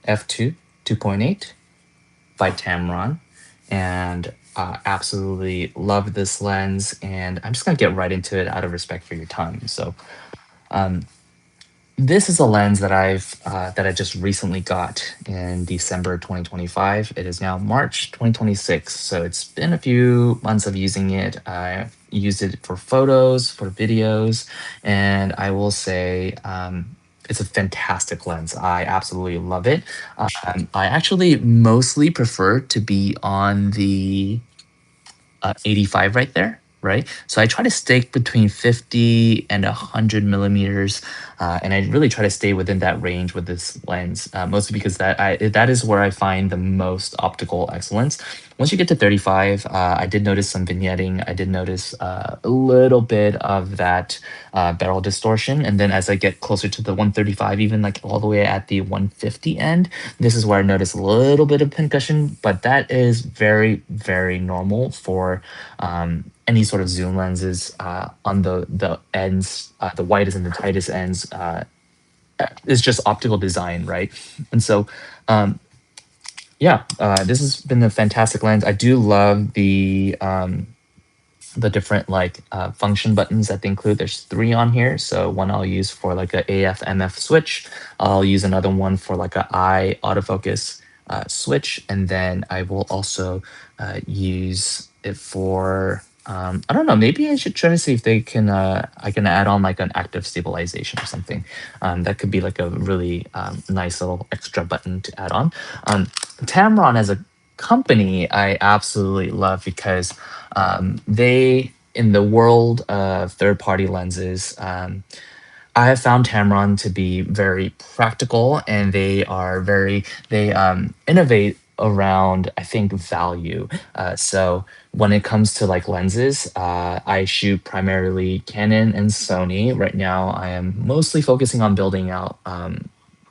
f2.8 by Tamron, and absolutely love this lens. And I'm just gonna get right into it out of respect for your time. So this is a lens that I just recently got in December 2025. It is now March 2026, so it's been a few months of using it. I used it for photos, for videos, and I will say it's a fantastic lens. I absolutely love it. I actually mostly prefer to be on the 85 right there, right? So I try to stick between 50 and 100 millimeters, and I really try to stay within that range with this lens, mostly because that is where I find the most optical excellence. Once you get to 35, I did notice some vignetting. I did notice a little bit of that barrel distortion, and then as I get closer to the 135, even like all the way at the 150 end, this is where I notice a little bit of pincushion, but that is very, very normal for any sort of zoom lenses on the ends, the widest and the tightest ends. It's just optical design, right? And so, yeah, this has been a fantastic lens. I do love the different like function buttons that they include. There's three on here. So one I'll use for like a AF MF switch. I'll use another one for like a eye autofocus switch, and then I will also use it for I don't know. Maybe I should try to see if they can. I can add on like an active stabilization or something. That could be like a really nice little extra button to add on. Tamron as a company, I absolutely love because they, in the world of third-party lenses, I have found Tamron to be very practical, and they innovate around, I think, value. So when it comes to like lenses, I shoot primarily Canon and Sony. Right now, I am mostly focusing on building out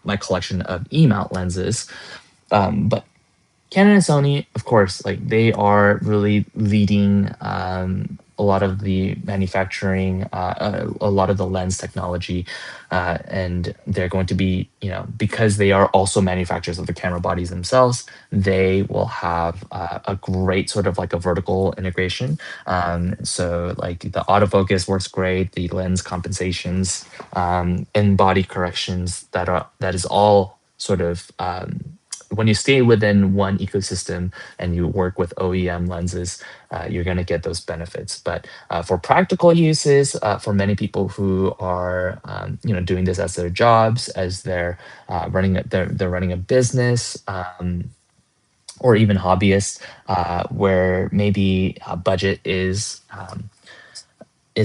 my collection of E-mount lenses. But Canon and Sony, of course, like they are really leading a lot of the manufacturing, a lot of the lens technology, and they're going to be, because they are also manufacturers of the camera bodies themselves, they will have a great sort of like a vertical integration. So like the autofocus works great, the lens compensations, in body corrections that is all sort of when you stay within one ecosystem and you work with OEM lenses, you're going to get those benefits. But for practical uses, for many people who are doing this as their jobs, as they're running a business. Or even hobbyists, where maybe a budget is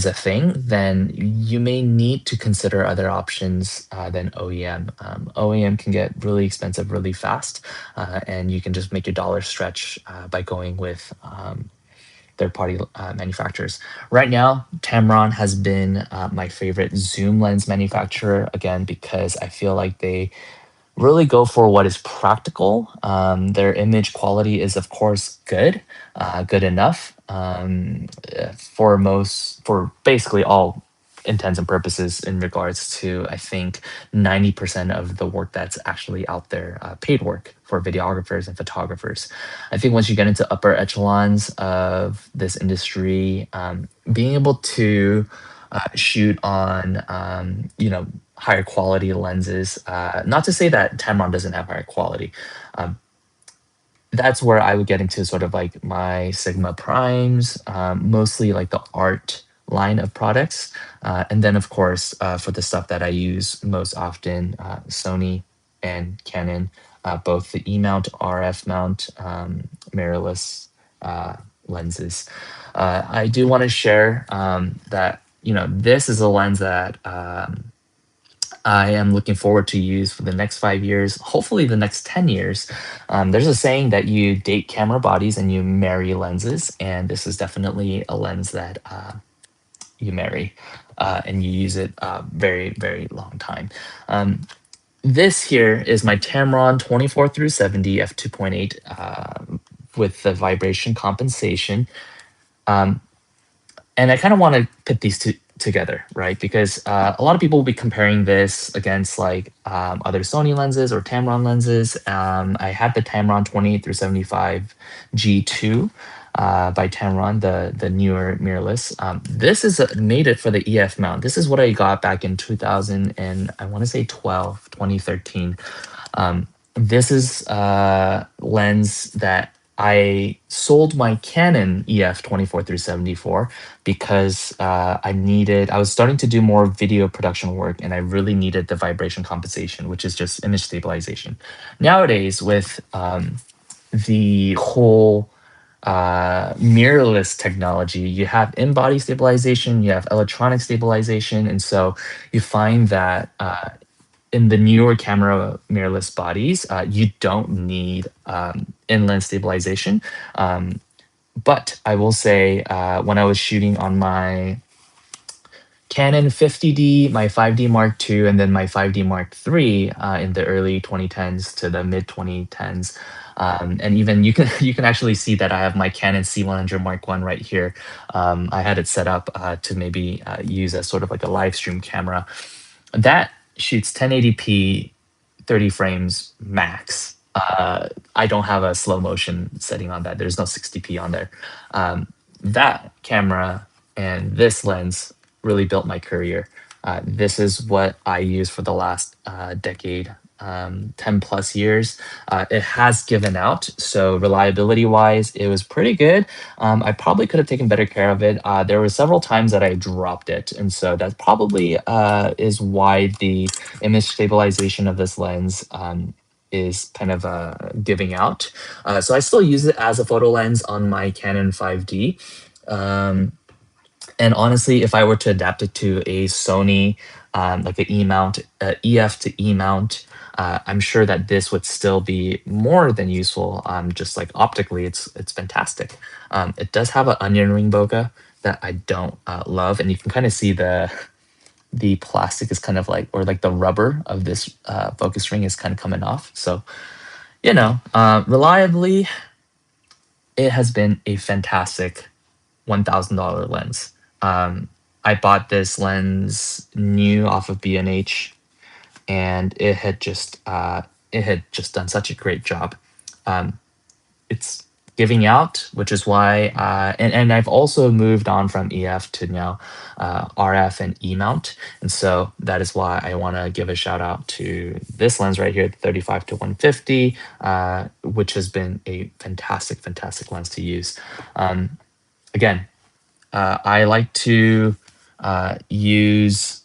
a thing, then you may need to consider other options than OEM. OEM can get really expensive really fast, and you can just make your dollar stretch by going with third-party manufacturers. Right now, Tamron has been my favorite zoom lens manufacturer, again, because I feel like they really go for what is practical. Their image quality is, of course, good enough for basically all intents and purposes in regards to, I think, 90% of the work that's actually out there, paid work for videographers and photographers. I think once you get into upper echelons of this industry, being able to shoot on, higher quality lenses. Not to say that Tamron doesn't have higher quality. Um, that's where I would get into sort of like my Sigma primes, mostly like the art line of products. And then, of course, for the stuff that I use most often, Sony and Canon, both the E mount, RF mount, mirrorless lenses. I do want to share that, this is a lens that I am looking forward to use for the next 5 years, hopefully the next 10 years. There's a saying that you date camera bodies and you marry lenses, and this is definitely a lens that you marry and you use it very, very long time. This here is my Tamron 24 through 70 f2.8 with the vibration compensation. And I kind of want to pit these together, right? Because a lot of people will be comparing this against like other Sony lenses or Tamron lenses. I had the Tamron 28 through 75 G2 by Tamron, the newer mirrorless. This is native for the EF mount. This is what I got back in 2000 and I want to say 2013. This is a lens that I sold my Canon EF 24 through 74 because I was starting to do more video production work and I really needed the vibration compensation, which is just image stabilization. Nowadays, with the whole mirrorless technology, you have in-body stabilization, you have electronic stabilization, and so you find that in the newer camera mirrorless bodies, you don't need in-lens stabilization. But I will say, when I was shooting on my Canon 50D, my 5D Mark II, and then my 5D Mark III in the early 2010s to the mid 2010s. And even you can actually see that I have my Canon C100 Mark I right here. I had it set up to maybe use as sort of like a live stream camera. That shoots 1080p, 30 frames max. I don't have a slow motion setting on that. There's no 60p on there. That camera and this lens really built my career. This is what I use for the last decade, 10 plus years. It has given out. So, reliability wise, it was pretty good. I probably could have taken better care of it. There were several times that I dropped it. And so, that probably is why the image stabilization of this lens. Is kind of giving out. So I still use it as a photo lens on my Canon 5D. Um, and honestly, if I were to adapt it to a Sony, like an E mount, EF to E mount, I'm sure that this would still be more than useful. Just like optically, it's fantastic. It does have an onion ring bokeh that I don't love, and you can kind of see the plastic is kind of like, or like the rubber of this focus ring is kind of coming off. So reliably, it has been a fantastic $1,000 lens. Um, I bought this lens new off of B&H, and it had just done such a great job. Um, it's giving out, which is why, and I've also moved on from EF to now RF and E mount, and so that is why I want to give a shout out to this lens right here, the 35 to 150, which has been a fantastic lens to use. Again, I like to use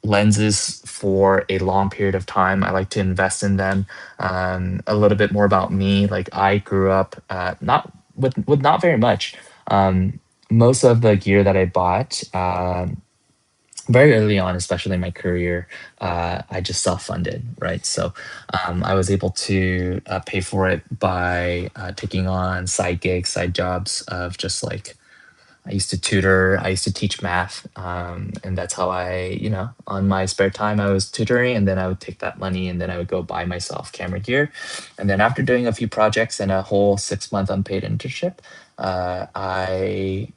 lenses for a long period of time. I like to invest in them. A little bit more about me. Like I grew up not with not very much. Most of the gear that I bought very early on, especially in my career, I just self-funded, right? So I was able to pay for it by taking on side gigs, side jobs of just like I used to tutor, I used to teach math, and that's how on my spare time, I was tutoring, and then I would take that money and then I would go buy myself camera gear. And then after doing a few projects and a whole 6 month unpaid internship, I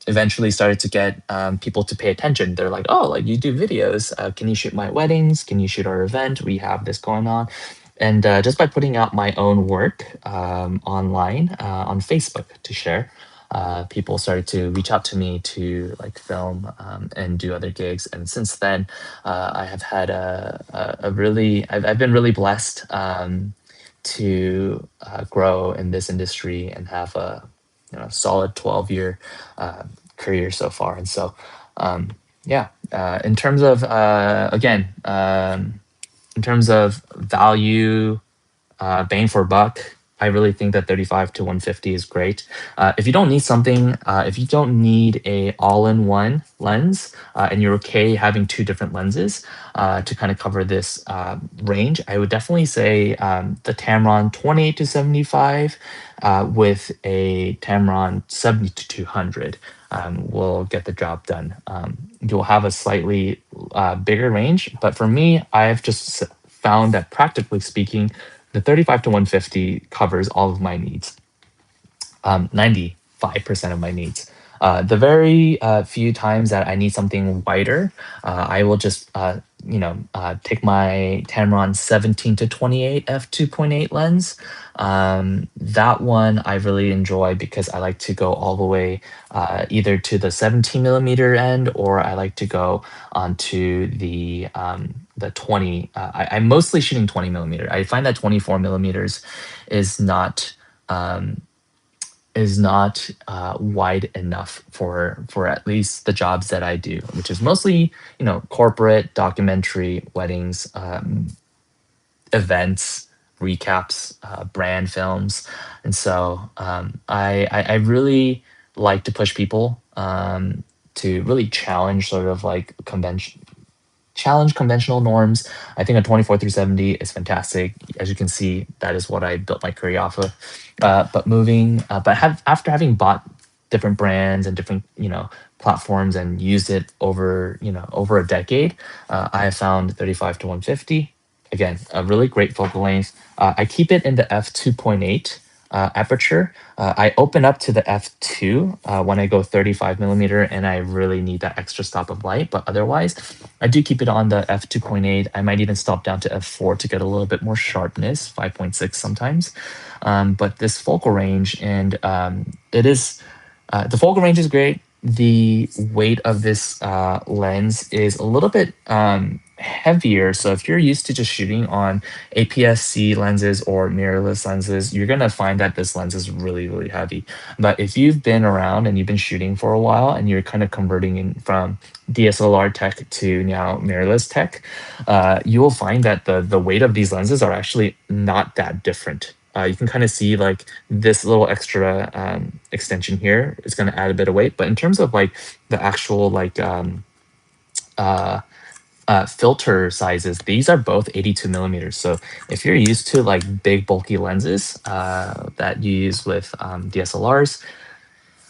eventually started to get people to pay attention. They're like, "Oh, like you do videos? Can you shoot my weddings? Can you shoot our event? We have this going on." And just by putting out my own work online on Facebook to share, people started to reach out to me to like film and do other gigs. And since then, I have had a really, I've been really blessed to grow in this industry and have a solid 12-year career so far. And so, yeah, in terms of, again, in terms of value, bang for buck, I really think that 35 to 150 is great. If you don't need something, if you don't need a all-in-one lens, and you're okay having two different lenses to kind of cover this range, I would definitely say the Tamron 28 to 75 with a Tamron 70 to 200 will get the job done. You'll have a slightly bigger range, but for me, I've just found that practically speaking, the 35 to 150 covers all of my needs, 95% of my needs. The very few times that I need something wider, I will just take my Tamron 17-28 f2.8 lens. That one I really enjoy because I like to go all the way either to the 17 millimeter end, or I like to go onto the 20. I'm mostly shooting 20 millimeter. I find that 24 millimeters is not. Um, is not wide enough for at least the jobs that I do, which is mostly corporate, documentary, weddings, events, recaps, brand films, and so I really like to push people to really challenge sort of like challenge conventional norms. I think a 24 through 70 is fantastic. As you can see, that is what I built my career off of. After having bought different brands and different platforms and used it over a decade, I have found 35 to 150. Again, a really great focal length. I keep it in the f2.8 aperture. I open up to the f2 when I go 35 millimeter and I really need that extra stop of light. But otherwise, I do keep it on the f2.8. I might even stop down to f4 to get a little bit more sharpness, 5.6 sometimes. But this focal range and the focal range is great. The weight of this lens is a little bit heavier. So if you're used to just shooting on APS-C lenses or mirrorless lenses, you're gonna find that this lens is really, really heavy. But if you've been around and you've been shooting for a while and you're kind of converting in from DSLR tech to now mirrorless tech, you will find that the weight of these lenses are actually not that different. You can kind of see like this little extra extension here is going to add a bit of weight, but in terms of like the actual uh, filter sizes, these are both 82 millimeters. So if you're used to like big bulky lenses that you use with DSLRs,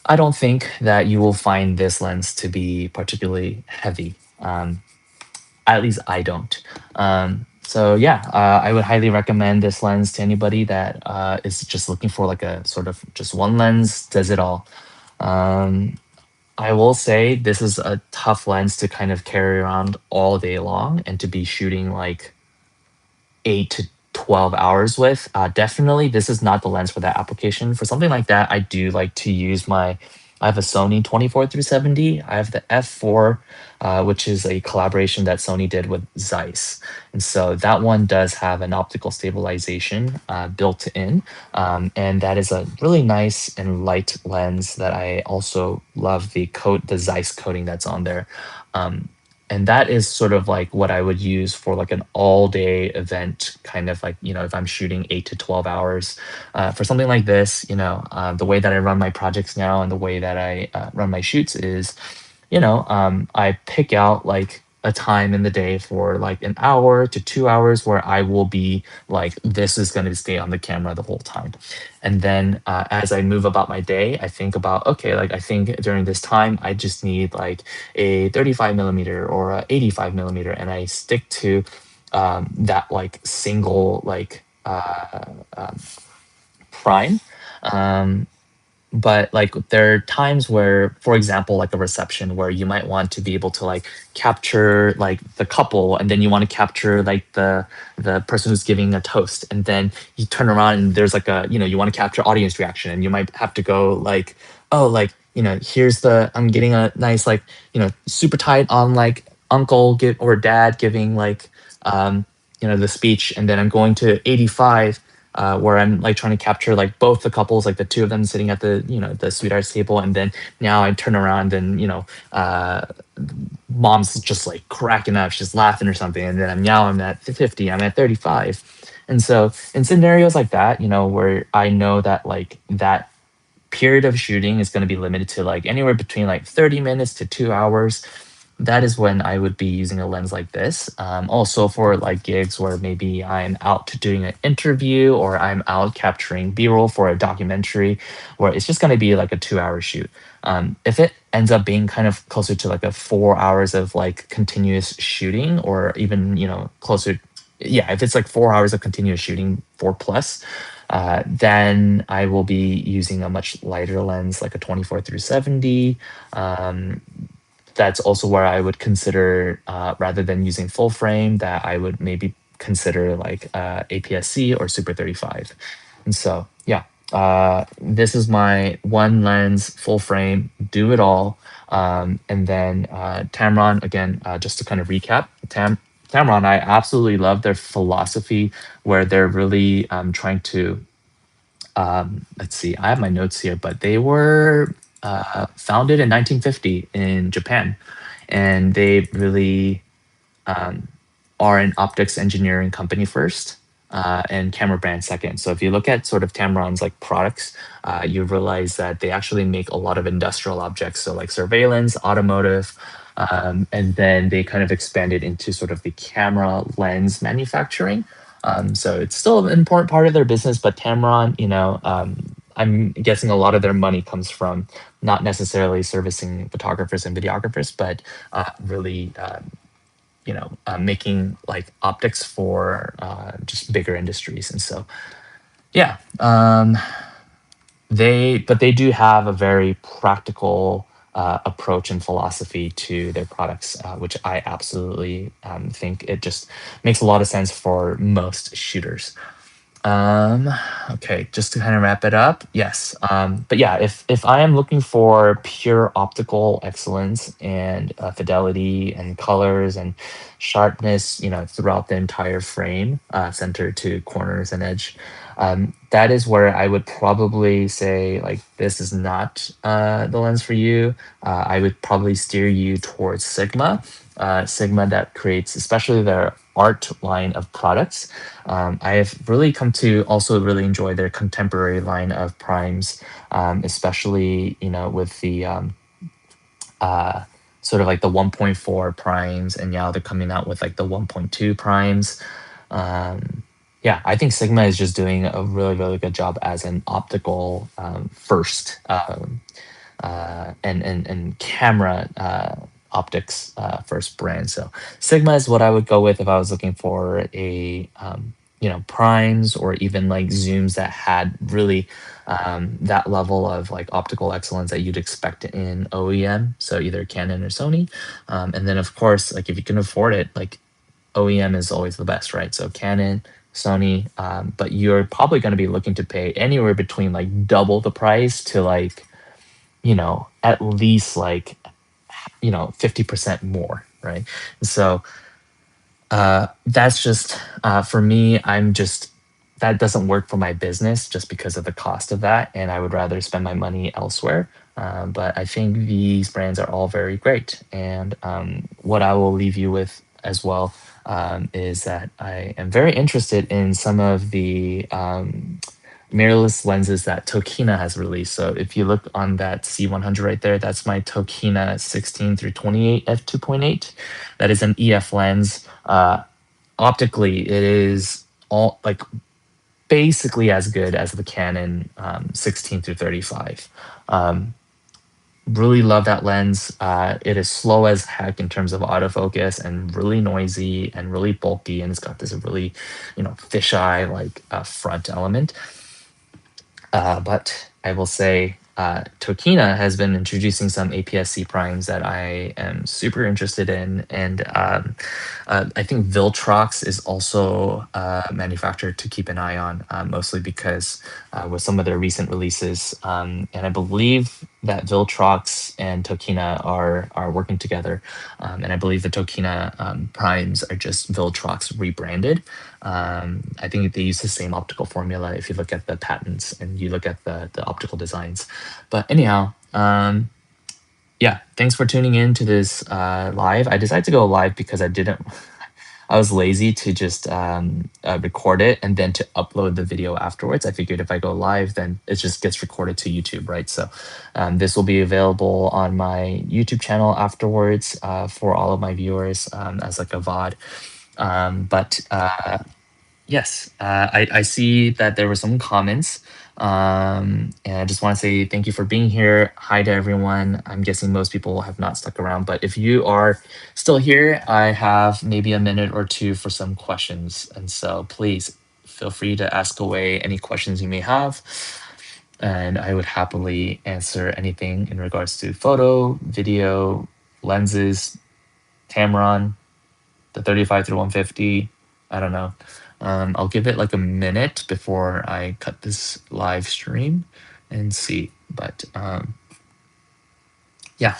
I don't think that you will find this lens to be particularly heavy. At least I don't. So yeah, I would highly recommend this lens to anybody that is just looking for like a sort of just one lens does it all. Um, I will say this is a tough lens to kind of carry around all day long and to be shooting like 8 to 12 hours with. Definitely, this is not the lens for that application. For something like that, I do like to use my. I have a Sony 24 through 70. I have the f4, which is a collaboration that Sony did with Zeiss, and so that one does have an optical stabilization built in, and that is a really nice and light lens that I also love the Zeiss coating that's on there. Um, and that is sort of like what I would use for like an all day event, kind of like, if I'm shooting 8 to 12 hours. For something like this, the way that I run my projects now and the way that I run my shoots is, I pick out like a time in the day for like an hour to 2 hours where I will be like, this is going to stay on the camera the whole time. And then as I move about my day, I think about, okay, like I think during this time, I just need like a 35 millimeter or a 85 millimeter, and I stick to that like single like prime. Um, but like there are times where, for example, like a reception where you might want to be able to like capture like the couple, and then you want to capture like the person who's giving a toast, and then you turn around and there's like you want to capture audience reaction, and you might have to go like, oh, like here's I'm getting a nice like super tight on like uncle give or dad giving like the speech, and then I'm going to 85 where I'm like trying to capture like both the couples, like the two of them sitting at the sweetheart's table, and then now I turn around and mom's just like cracking up, she's laughing or something, and then I'm at 50, I'm at 35, and so in scenarios like that, where I know that like that period of shooting is going to be limited to like anywhere between like 30 minutes to 2 hours, that is when I would be using a lens like this. Also for like gigs where maybe I'm out doing an interview or I'm out capturing B-roll for a documentary where it's just going to be like a 2 hour shoot. If it ends up being kind of closer to like a 4 hours of like continuous shooting, or even, closer yeah, if it's like 4 hours of continuous shooting, 4 plus, then I will be using a much lighter lens, like a 24 through 70. Um, that's also where I would consider, rather than using full frame, that I would maybe consider like APS-C or Super 35. And so, yeah, this is my one lens, full frame, do it all. And then Tamron, again, just to kind of recap, Tamron, I absolutely love their philosophy where they're really trying to, let's see, I have my notes here, but they were founded in 1950 in Japan, and they really um, are an optics engineering company first, and camera brand second. So if you look at sort of Tamron's like products, you realize that they actually make a lot of industrial objects, so like surveillance, automotive, and then they kind of expanded into sort of the camera lens manufacturing. So it's still an important part of their business, but Tamron, I'm guessing a lot of their money comes from not necessarily servicing photographers and videographers, but really making like optics for just bigger industries. And so, yeah, they do have a very practical approach and philosophy to their products, which I absolutely think it just makes a lot of sense for most shooters. Um, okay, just to kind of wrap it up, yes. But yeah, if I am looking for pure optical excellence and fidelity and colors and sharpness, throughout the entire frame, center to corners and edge, that is where I would probably say like this is not the lens for you. I would probably steer you towards Sigma. Sigma that creates, especially their art line of products. I have really come to also really enjoy their contemporary line of primes, especially with the uh, sort of like the 1.4 primes, and now they're coming out with like the 1.2 primes. Yeah, I think Sigma is just doing a really really good job as an optical first and camera optics first brand. So Sigma is what I would go with if I was looking for a primes or even like zooms that had really that level of like optical excellence that you'd expect in OEM. So either Canon or Sony, and then of course like if you can afford it, like OEM is always the best, right? So Canon. Sony, but you're probably going to be looking to pay anywhere between like double the price to like at least like 50% more, right? So that's just for me, I'm just that doesn't work for my business just because of the cost of that, and I would rather spend my money elsewhere. But I think these brands are all very great, and what I will leave you with as well is that I am very interested in some of the mirrorless lenses that Tokina has released. So if you look on that C100 right there, that's my Tokina 16 through 28 f2.8. That is an EF lens. Optically, it is all like basically as good as the Canon 16 through 35. Um, really love that lens. It is slow as heck in terms of autofocus and really noisy and really bulky, and it's got this really, fisheye like front element. But I will say Tokina has been introducing some APS-C primes that I am super interested in. And I think Viltrox is also manufactured to keep an eye on, mostly because with some of their recent releases. And I believe that Viltrox and Tokina are working together. And I believe the Tokina primes are just Viltrox rebranded. I think they use the same optical formula if you look at the patents and you look at the optical designs. But anyhow, yeah, thanks for tuning in to this live. I decided to go live because I was lazy to just record it and then to upload the video afterwards. I figured if I go live, then it just gets recorded to YouTube, right? So this will be available on my YouTube channel afterwards for all of my viewers as like a VOD. But Yes, I see that there were some comments. And I just want to say thank you for being here. Hi to everyone. I'm guessing most people have not stuck around, but if you are still here, I have maybe a minute or two for some questions. And so please feel free to ask away any questions you may have. And I would happily answer anything in regards to photo, video, lenses, Tamron, the 35 through 150. I don't know. I'll give it like a minute before I cut this live stream and see. But yeah,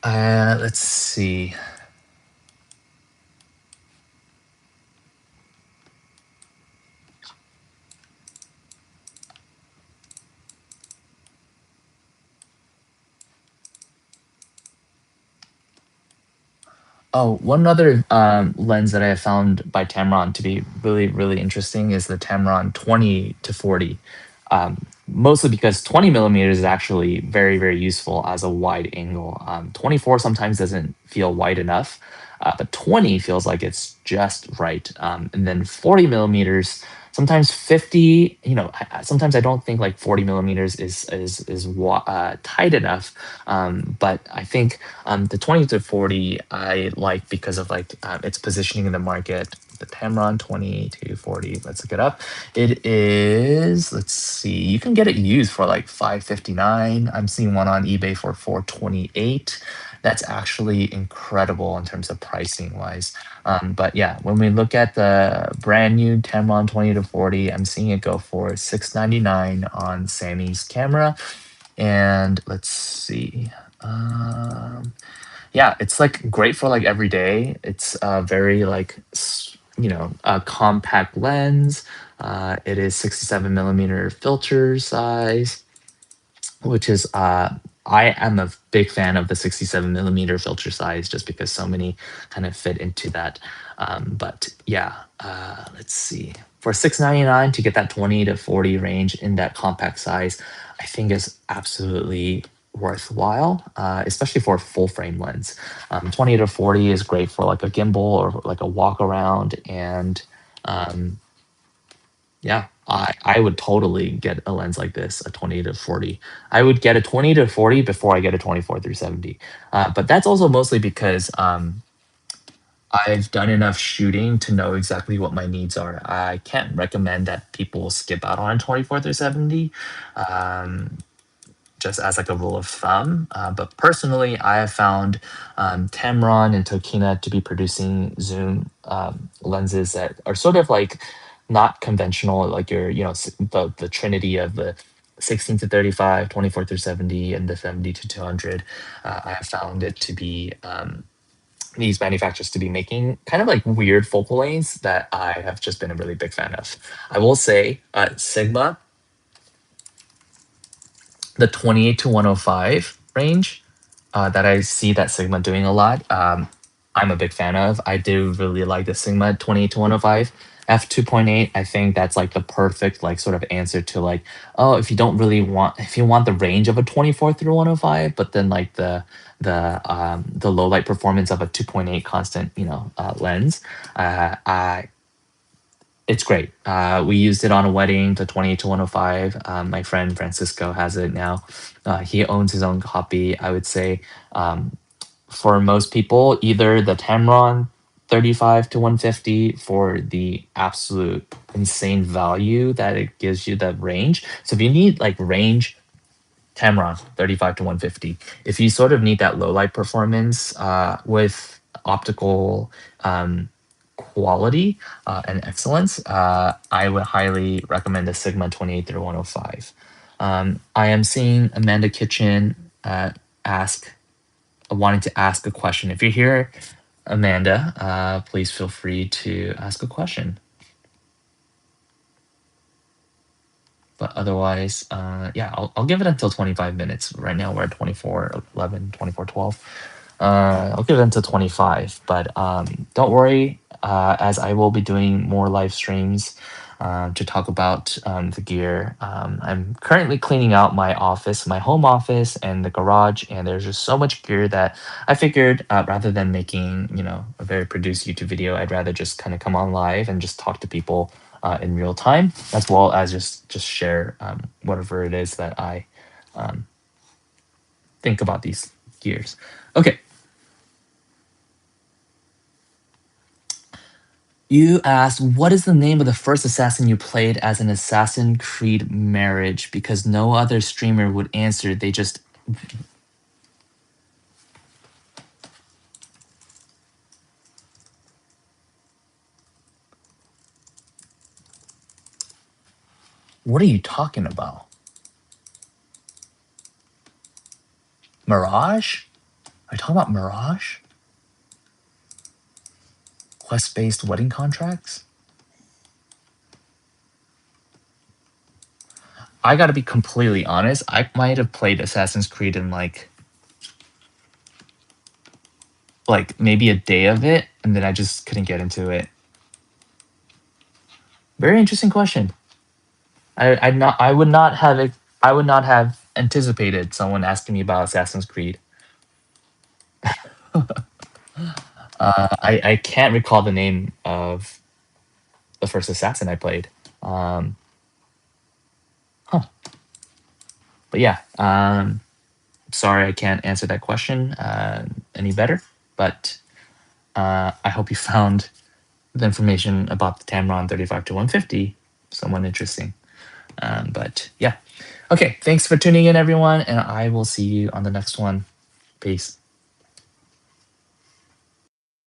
let's see. Oh, one other lens that I have found by Tamron to be really, really interesting is the Tamron 20 to 40. Mostly because 20 millimeters is actually very, very useful as a wide angle. 24 sometimes doesn't feel wide enough, but 20 feels like it's just right. And then 40 millimeters, sometimes 50, sometimes I don't think like 40 millimeters is tight enough. But I think the 20 to 40 I like because of like its positioning in the market. The Tamron 20 to 40, let's look it up. It is, let's see, you can get it used for like 559. I'm seeing one on eBay for 428. That's actually incredible in terms of pricing wise. But yeah, when we look at the brand new Tamron 20 to 40, I'm seeing it go for 699 on Sammy's camera. And let's see. Yeah, it's like great for like every day. It's very like a compact lens. It is 67 millimeter filter size, which is I am a big fan of the 67 millimeter filter size just because so many kind of fit into that. But yeah, let's see. For 699 to get that 20 to 40 range in that compact size, I think is absolutely worthwhile, especially for a full frame lens. 20 to 40 is great for like a gimbal or like a walk around, and um, yeah, I would totally get a lens like this, a 20 to 40. I would get a 20 to 40 before I get a 24 through 70. But that's also mostly because I've done enough shooting to know exactly what my needs are. I can't recommend that people skip out on a 24 through 70. Um, just as like a rule of thumb. But personally, I have found Tamron and Tokina to be producing zoom lenses that are sort of like not conventional, like your, the trinity of the 16 to 35, 24 through 70, and the 70 to 200. I have found it to be these manufacturers to be making kind of like weird focal lengths that I have just been a really big fan of. I will say Sigma, the 28 to 105 range that I see that Sigma doing a lot. I'm a big fan of. I do really like the Sigma 28 to 105. f2.8, I think that's like the perfect like sort of answer to like, oh, if you don't really want, if you want the range of a 24 through 105, but then like the low light performance of a 2.8 constant lens, I it's great. We used it on a wedding, the 28 to 105. My friend Francisco has it now. He owns his own copy. I would say for most people, either the Tamron 35 to 150 for the absolute insane value that it gives you, the range. So if you need like range, Tamron 35 to 150. If you sort of need that low light performance with optical quality and excellence, I would highly recommend the Sigma 28 through 105. I am seeing Amanda Kitchen ask, wanting to ask a question. If you're here, Amanda, please feel free to ask a question. But otherwise, yeah, I'll give it until 25 minutes. Right now we're at 24:11, 24:12. I'll give it until 25, but don't worry, as I will be doing more live streams to talk about the gear. I'm currently cleaning out my office, my home office, and the garage, and there's just so much gear that I figured rather than making a very produced YouTube video, I'd rather just kind of come on live and just talk to people in real time, as well as just share whatever it is that I um, think about these gears. Okay. You asked, what is the name of the first assassin you played as an Assassin's Creed marriage? Because no other streamer would answer. They just. What are you talking about? Mirage? Are you talking about Mirage? Quest-based wedding contracts? I gotta be completely honest. I might have played Assassin's Creed in like maybe a day of it, and then I just couldn't get into it. Very interesting question. I would not have anticipated someone asking me about Assassin's Creed. I can't recall the name of the first assassin I played. Um, huh. But yeah, sorry I can't answer that question any better. But I hope you found the information about the Tamron 35 to 150 somewhat interesting. But yeah, okay. Thanks for tuning in, everyone, and I will see you on the next one. Peace.